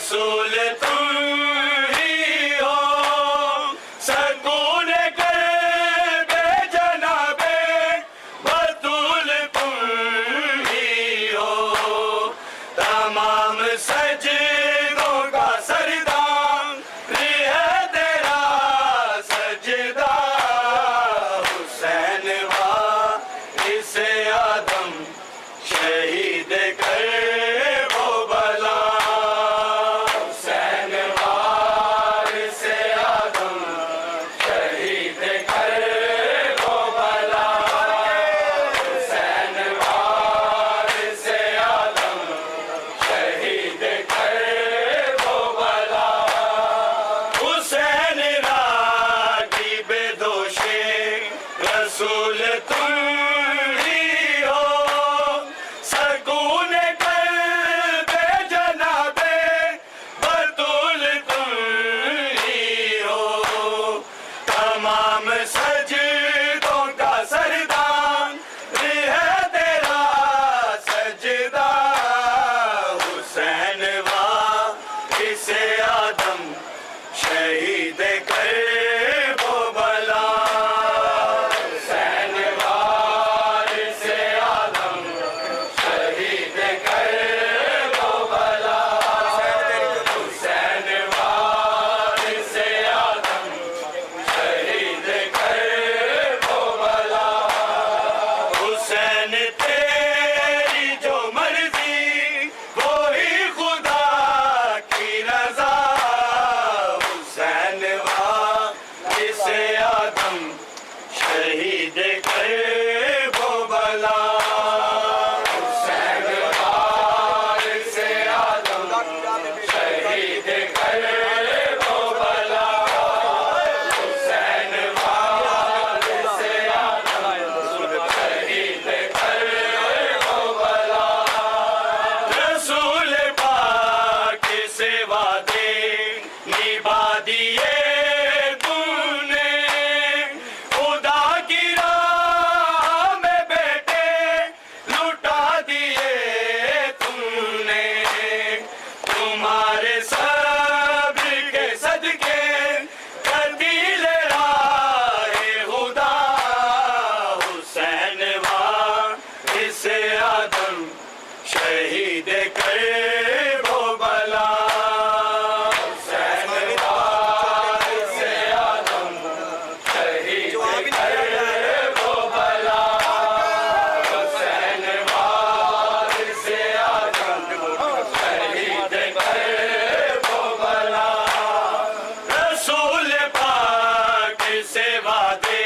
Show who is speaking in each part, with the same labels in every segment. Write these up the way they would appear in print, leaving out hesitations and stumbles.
Speaker 1: रसूल तुम ही हो, सकून कल्बे जनाबे बतूल तुम ही हो, तमाम सजदों का सरदार है तेरा सजदा, हुसैन वारिस आदम शहीद कर वो बला, हुसैन वारिस आदम शहीद कर वो बला, हुसैन वारिस आदम शहीद कर वो बला, हुसैन रागिब दोषे रसूल तुम ही हो, सकून कल्बे जनाबे बतूल तुम ही हो, तमाम सजदों का सरदार है तेरा सजदा, हुसैन वारिस आदम शहीद कर वो बला, हुसैन वारिस आदम शहीद कर वो बला, हुसैन वारिस आदम शहीद कर वो बला, हुसैन तेरी जो मर्जी वो ही खुदा की रजा, हुसैन वारिस आदम शहीद कर वो बला, हुसैन वारिस आदम शहीद कर वो बला, हुसैन वारिस आदम शहीद कर वो बला, रसूल पाक से वादे निभा दिए तूने, खुदा की राह में बेटे लुटा दिए तूने, तुम्हारे सब्र के सदके कदील राहे खुदा, हुसैन वारिस आदम शहीद कर वो बला, हुसैन वारिस आदम शहीद कर वो बला, हुसैन वारिस आदम शहीद कर वो बला, रसूल पाक से वादे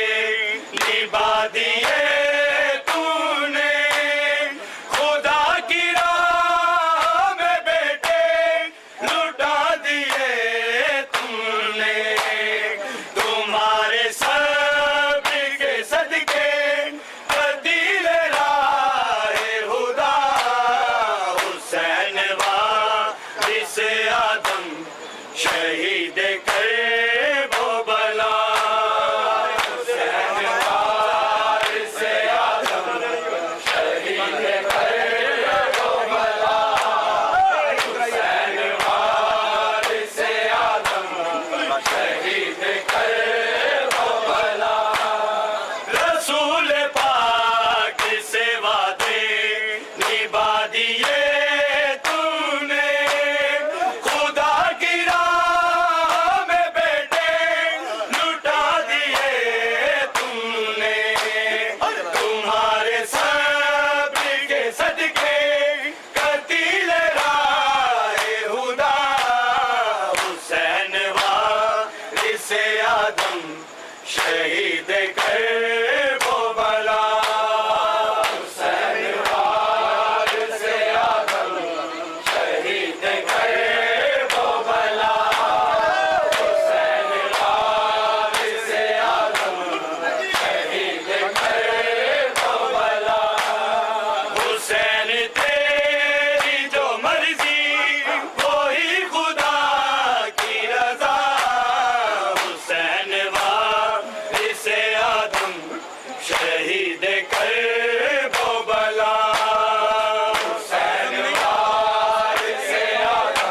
Speaker 1: निभा दिए तूने, खुदा की राह में बेटे लुटा दिए तुमने, तुम्हारे सब्र के सदके कदील राहे खुदा, हुसैन वारिस आदम शहीद कर वो बला, हुसैन वारिस आदम शहीद कर वो बला, हुसैन वारिस आदम शहीद कर वो बला, रसूल पाक से वादे निभा दिए तूने, खुदा की राह में बेटे लुटा दिए तुमने, तुम्हारे सब्र के सदके कतील राहे खुदा, हुसैन वारिस आदम शहीद कर वो बला, हुसैन वारिस आदम शहीद कर वो बला, हुसैन वारिस आदम शहीद कर वो बला, हुसैन तेरी जो मर्जी वो ही खुदा की रजा, हुसैन वारिस आदम शहीद कर वो बला, हुसैन वारिस आदम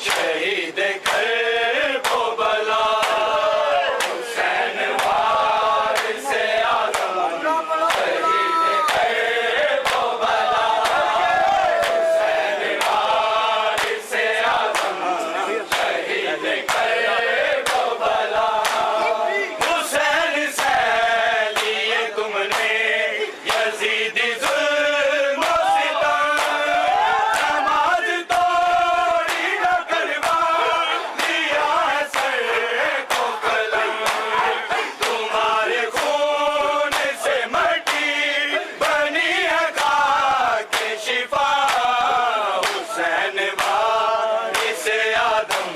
Speaker 1: शहीद कर वो बला हुसैन वारिसे आज़म शहीद कर वो बला हुसैन वारिसे आज़म शहीद कर वो बला हुसैन से लिए तुमने यजीदी जुल्म और सितम नमाज तोड़ी न करवा लिया है सर को कलम तुम्हारे खून से मट्टी बनी है खाक शिफा हुसैन वारिसे आदम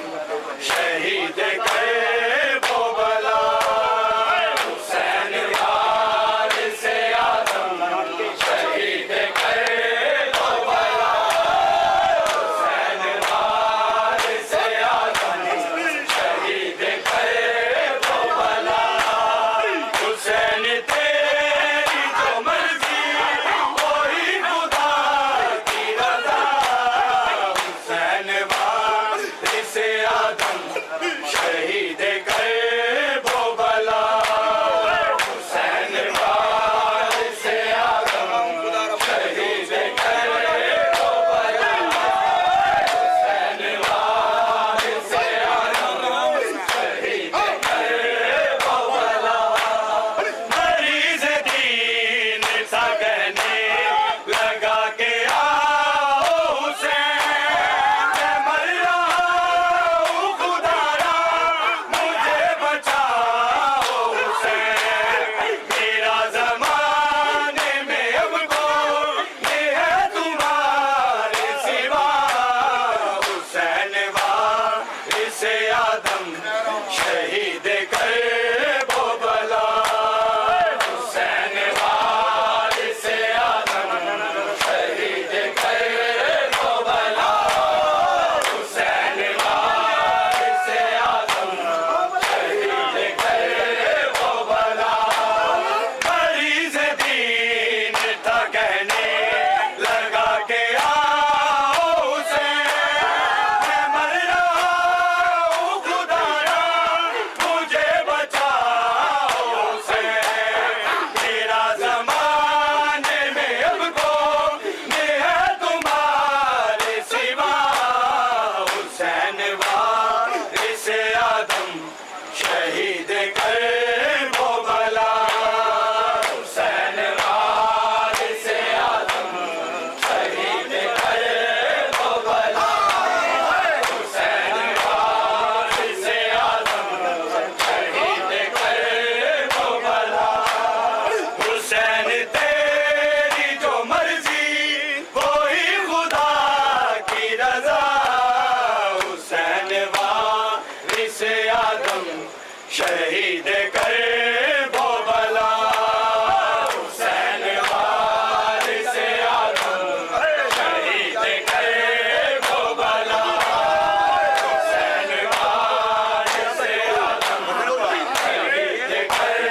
Speaker 1: शहीद कर वो बला हुसैन वारिसे आदम शहीद कर वो बला हुसैन वारिसे आदम शहीद कर वो बला हुसैन तेरी जो मर्जी वही खुदा की रजा हुसैन वारिसे आदम शहीद कर वो बला हुसैन वारिसे आदम शहीद कर वो बला हुसैन वारिसे आदम शहीद कर वो बला मरीज दीन सा कहने लगा के आओ हुसैन मैं मर रहा हूँ खुदारा मुझे बचाओ हुसैन मेरा ज़माने में अब कौन है तुम्हारे सिवा हुसैन वारिसे आदम शहीद कर वो बला हुसैन वारिसे आदम शहीद कर वो बला हुसैन वारिसे आदम शहीद कर वो बला मरीज दीन था कहने लगा के आओ हुसैन मैं मर रहा हूँ खुदारा मुझे बचाओ हुसैन मेरा ज़माने में अब कौन है तुम्हारे सिवा हुसैन वारिसे आदम शहीद कर वो बला हुसैन वारिसे आदम शहीद कर वो बला हुसैन वारिसे आदम शहीद कर वो बला हुसैन तेरी जो मर्जी वही खुदा की रजा हुसैन वारिसे आदम शहीद कर वो बला हुसैन वारिसे आदम शहीद कर वो बला हुसैन वारिसे आदम शहीद कर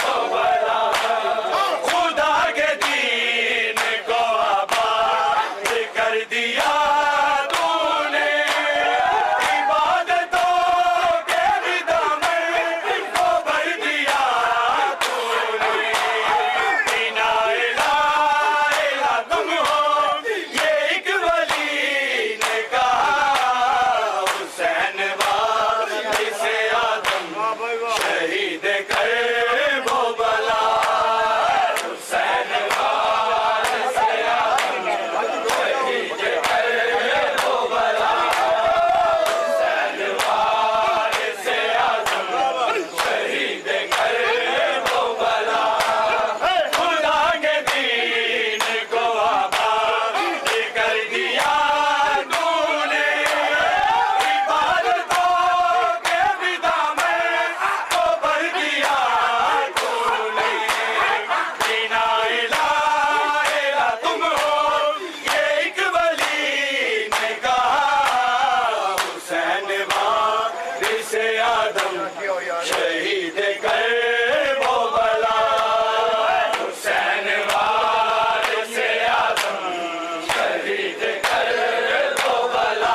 Speaker 1: वो बला खुदा के दीन को आबाद कर दिया तूने इबादतों के भी दामन को भर दिया तूने बिना इलाहा तुम हो ये एक वली ने कहा हुसैन वारिसे आदम शहीद कर वो बला हुसैन वारिसे आदम शहीद कर वो बला हुसैन वारिसे आदम शहीद कर वो बला खुदा के दीन को आबाद कर दिया तूने इबादतों के भी दामन को भर दिया तूने बिना इलाहा तुम हो ये एक वली ने कहा हुसैन वारिसे आदम शहीद कर वो बला हुसैन वारिसे आदम शहीद कर वो बला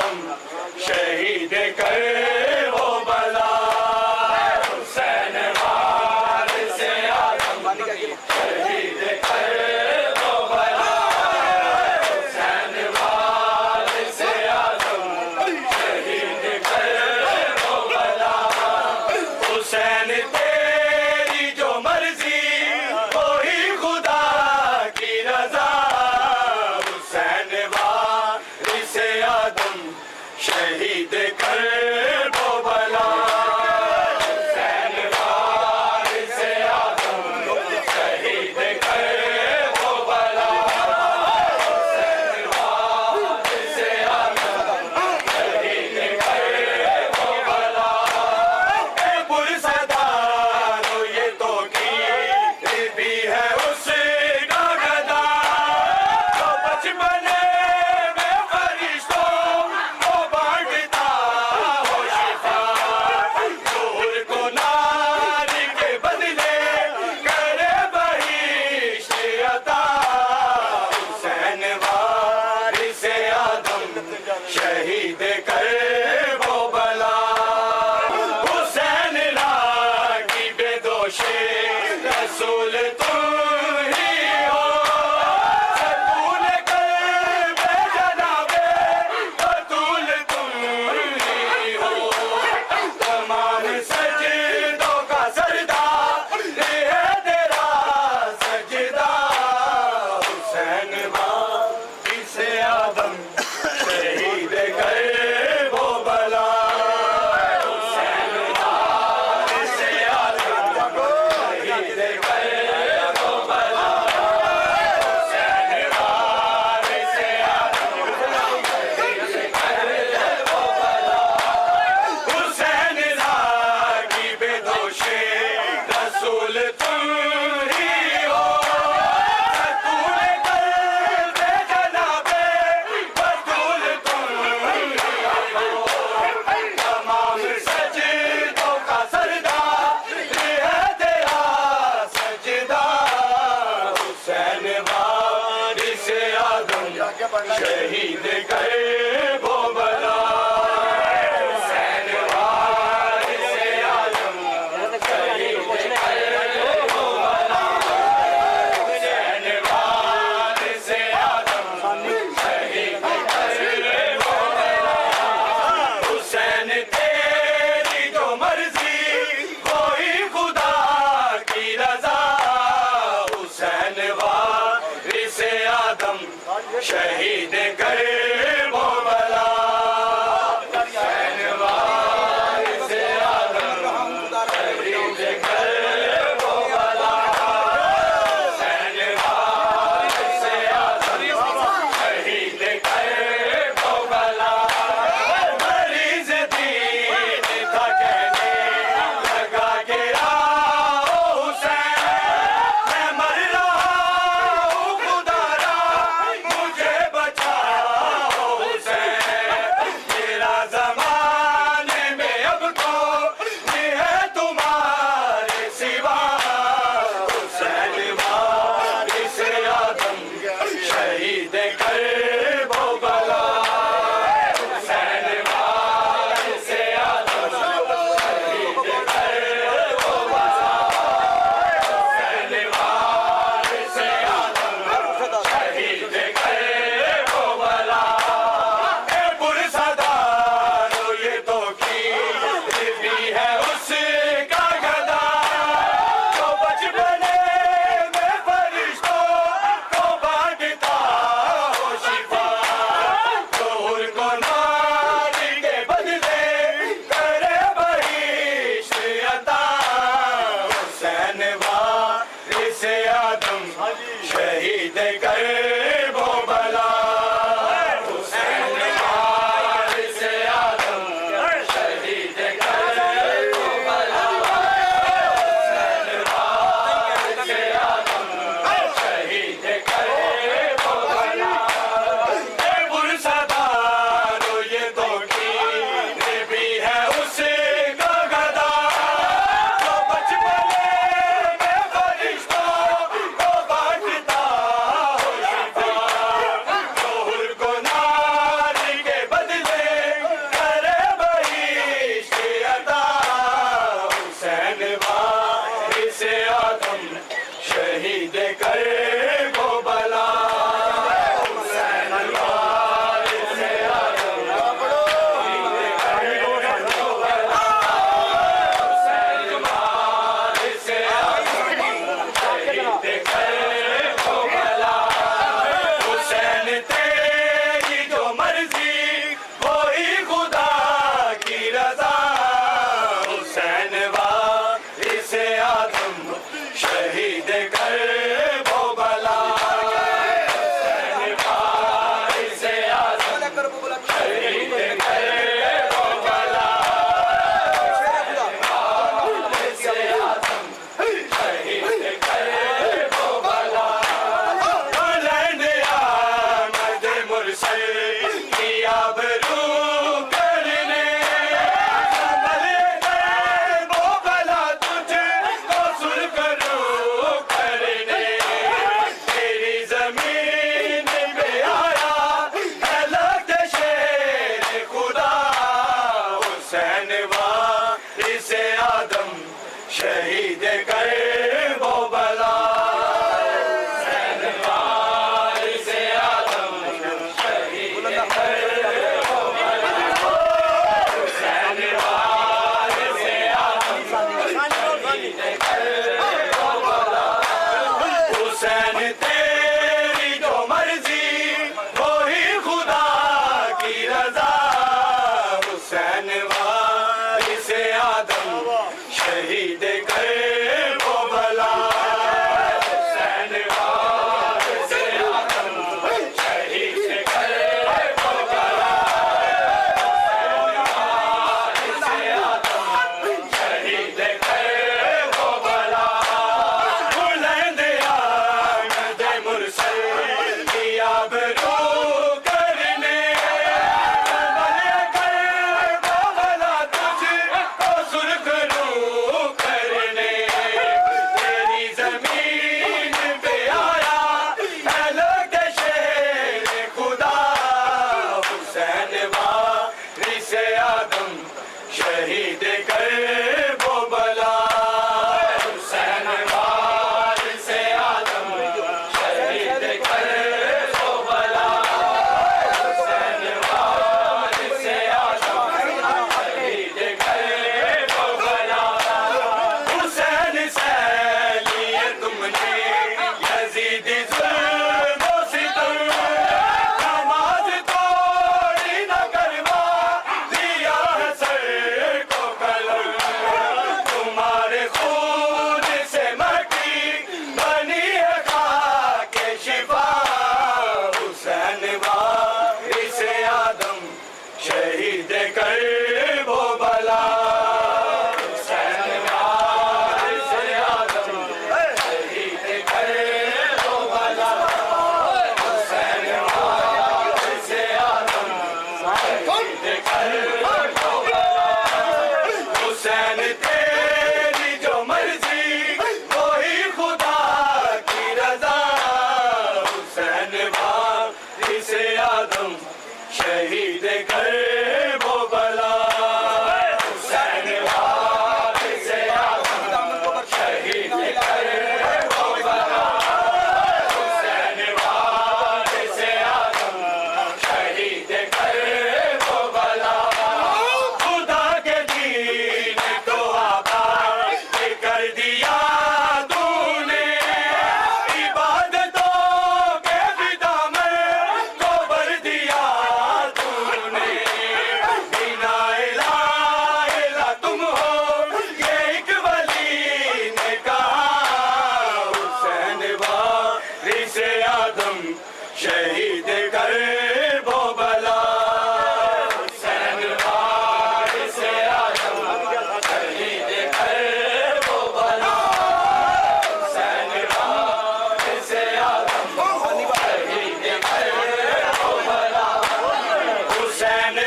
Speaker 1: आदम शहीद कर वो बला हुसैन वारिसे आदम शहीद कर वो बला हुसैन वारिसे आदम शहीद कर वो बला हुसैन तेरी जो मर्जी वही खुदा की रजा हुसैन वारिसे आदम शहीद कर वो बला हुसैन वारिसे आदम शहीद कर वो बला हुसैन वारिसे आदम शहीद कर वो बला ए पुरसदारो ये तो की भी है उसका गदा जो बचपने में फरिश्तों को बांटता शहीद कर वो बला हुसैन वारिसे आदम शहीद कर वो बला हुसैन वारिसे आदम शहीद कर वो बला हुसैन तेरी जो मर्जी वही खुदा की रजा हुसैन वारिसे आदम शहीद कर वो बला हुसैन वारिसे आदम शहीद कर वो बला हुसैन वारिसे आदम शहीद कर वो बला बुलंद आमद मुरसल की आबरू करने बले कर वो बला तुझको सुरखरू करने तेरी जमीन पे आया पहले के शेर खुदा हुसैन वारिसे आदम शहीद कर वो बला हुसैन वारिसे आदम शहीद कर वो बला हुसैन वारिसे आदम शहीद कर वो बला हुसैन से लिए तुमने यजीद जुल्म व सितम नमाज तोड़ी न करवा दिया है सर को कलम तुम्हारे खून से मटी बनी है खाके शिफा हुसैन वारिसे आदम शहीद कर वो बला हुसैन वारिसे आदम शहीद कर वो बला हुसैन वारिसे आदम शहीद कर वो बला हुसैन तेरी जो मर्जी वही खुदा की रजा हुसैन वारिसे आदम शहीद कर वो बला हुसैन वारिसे आदम शहीद कर वो बला हुसैन वारिसे आदम शहीद कर वो बला खुदा के दीन को आबाद कर दिया तूने इबादतों के भी दामन को भर दिया तूने बिना इलाहा तुम हो ये एक वली ने कहा हुसैन वारिसे आदम शहीद कर वो बला हुसैन वारिसे आदम शहीद कर वो बला हुसैन वारिसे आदम शहीद कर वो बला हुसैन